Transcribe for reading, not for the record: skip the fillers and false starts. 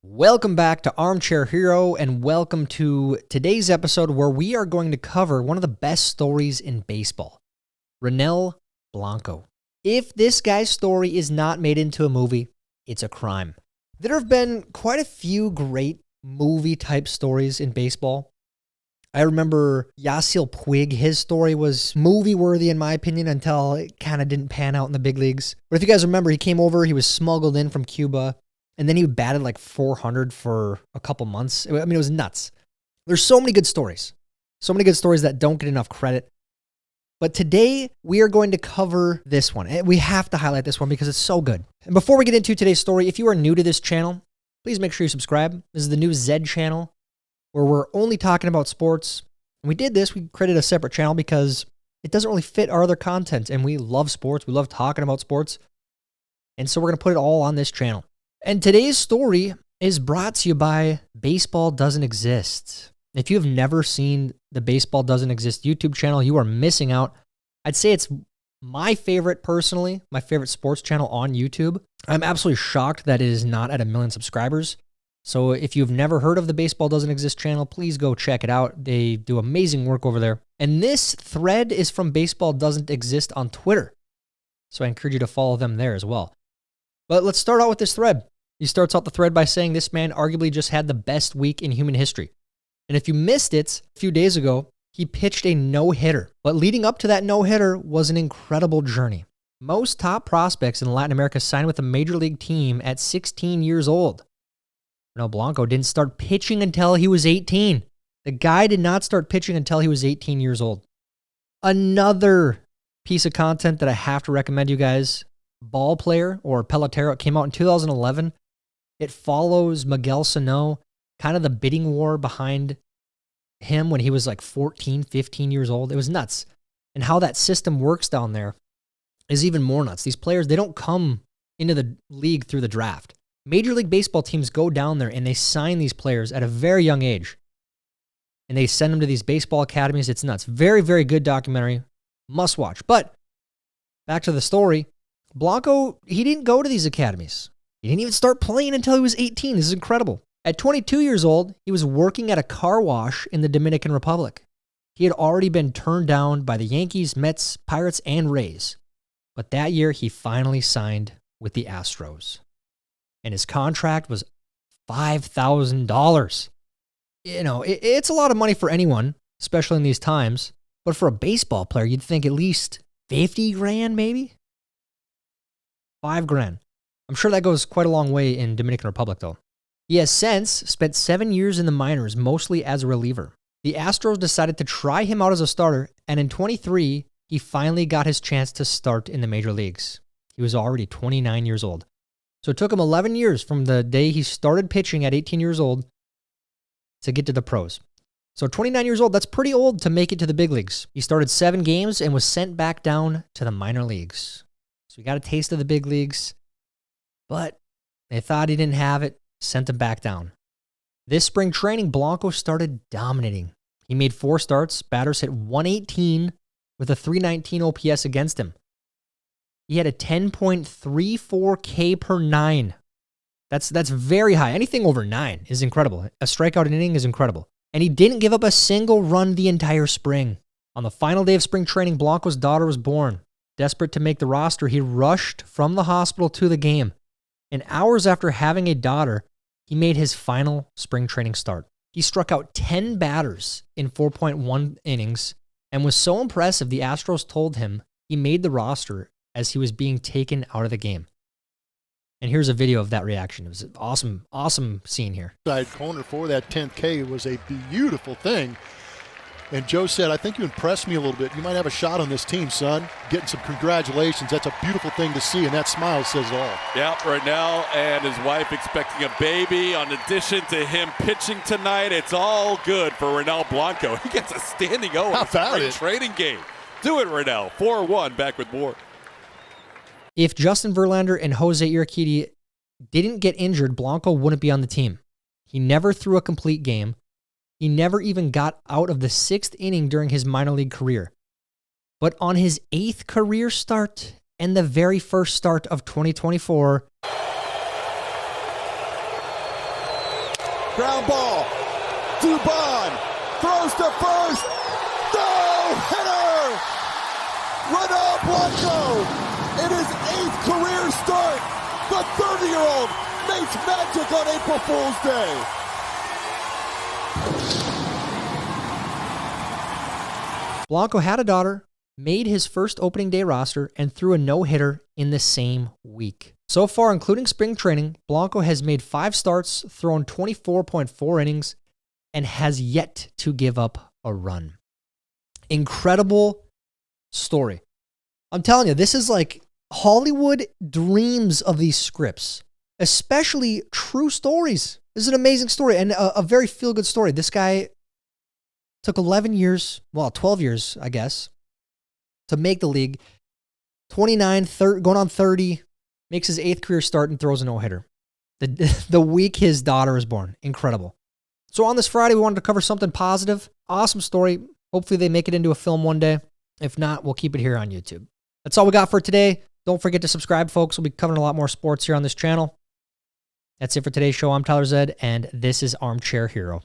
Welcome back to Armchair Hero, and welcome to today's episode where we are going to cover one of the best stories in baseball, Ronel Blanco. If this guy's story is not made into a movie, it's a crime. There have been quite a few great movie-type stories in baseball. I remember Yasiel Puig, his story was movie-worthy in my opinion until it kind of didn't pan out in the big leagues. But if you guys remember, he came over, he was smuggled in from Cuba, and then he batted like 400 for a couple months. I mean, it was nuts. There's so many good stories. So many good stories that don't get enough credit. But today, we are going to cover this one. We have to highlight this one because it's so good. And before we get into today's story, if you are new to this channel, please make sure you subscribe. This is the new Zed channel where we're only talking about sports. And we did this. We created a separate channel because it doesn't really fit our other content. And we love sports. We love talking about sports. And so we're going to put it all on this channel. And today's story is brought to you by Baseball Doesn't Exist. If you have never seen the Baseball Doesn't Exist YouTube channel, you are missing out. I'd say it's my favorite, personally, my favorite sports channel on YouTube. I'm absolutely shocked that it is not at 1 million subscribers. So if you've never heard of the Baseball Doesn't Exist channel, please go check it out. They do amazing work over there. And this thread is from Baseball Doesn't Exist on Twitter. So I encourage you to follow them there as well. But let's start out with this thread. He starts out the thread by saying this man arguably just had the best week in human history. And if you missed it, a few days ago, he pitched a no-hitter. But leading up to that no-hitter was an incredible journey. Most top prospects in Latin America signed with a major league team at 16 years old. Ronel Blanco didn't start pitching until he was 18. The guy did not start pitching until he was 18 years old. Another piece of content that I have to recommend you guys, Ball Player or Pelotero. It came out in 2011. It follows Miguel Sano, kind of the bidding war behind him when he was like 14, 15 years old. It was nuts. And how that system works down there is even more nuts. These players, they don't come into the league through the draft. Major League Baseball teams go down there and they sign these players at a very young age. And they send them to these baseball academies. It's nuts. Very, very good documentary. Must watch. But back to the story. Blanco, he didn't go to these academies. He didn't even start playing until he was 18. This is incredible. At 22 years old, he was working at a car wash in the Dominican Republic. He had already been turned down by the Yankees, Mets, Pirates, and Rays. But that year, he finally signed with the Astros. And his contract was $5,000. You know, it's a lot of money for anyone, especially in these times. But for a baseball player, you'd think at least 50 grand maybe? $5,000. I'm sure that goes quite a long way in Dominican Republic, though. He has since spent 7 years in the minors, mostly as a reliever. The Astros decided to try him out as a starter, and in 23, he finally got his chance to start in the major leagues. He was already 29 years old. So it took him 11 years from the day he started pitching at 18 years old to get to the pros. So 29 years old, that's pretty old to make it to the big leagues. He started 7 games and was sent back down to the minor leagues. So he got a taste of the big leagues, but they thought he didn't have it, sent him back down. This spring training, Blanco started dominating. He made 4 starts. Batters hit 118 with a 319 OPS against him. He had a 10.34 K per 9. That's very high. Anything over 9 is incredible. A strikeout an inning is incredible. And he didn't give up a single run the entire spring. On the final day of spring training, Blanco's daughter was born. Desperate to make the roster, he rushed from the hospital to the game. And hours after having a daughter, he made his final spring training start. He struck out 10 batters in 4.1 innings and was so impressive the Astros told him he made the roster as he was being taken out of the game. And here's a video of that reaction. It was an awesome scene here. Side corner for that 10th K was a beautiful thing. And Joe said, I think you impressed me a little bit. You might have a shot on this team, son. Getting some congratulations. That's a beautiful thing to see, and that smile says it all. Yeah, right now, and his wife expecting a baby. In addition to him pitching tonight, it's all good for Ronel Blanco. He gets a standing O in the training game. Do it, Ronel. 4-1, back with more. If Justin Verlander and Jose Urquidy didn't get injured, Blanco wouldn't be on the team. He never threw a complete game. He never even got out of the 6th inning during his minor league career. But on his 8th career start and the very first start of 2024, Ground ball. Dubon throws to first. No-hitter! Ronel Blanco in his 8th career start. The 30-year-old makes magic on April Fool's Day. Blanco had a daughter, made his first opening day roster, and threw a no-hitter in the same week. So far, including spring training, Blanco has made 5 starts, thrown 24.4 innings, and has yet to give up a run. Incredible story. I'm telling you, this is like Hollywood dreams of these scripts, especially true stories. This is an amazing story and a very feel-good story. This guy took 11 years, well, 12 years, I guess, to make the league. 29, going on 30, makes his 8th career start and throws a no-hitter. The week his daughter was born. Incredible. So on this Friday, we wanted to cover something positive. Awesome story. Hopefully they make it into a film one day. If not, we'll keep it here on YouTube. That's all we got for today. Don't forget to subscribe, folks. We'll be covering a lot more sports here on this channel. That's it for today's show. I'm Tyler Zed, and this is Armchair Hero.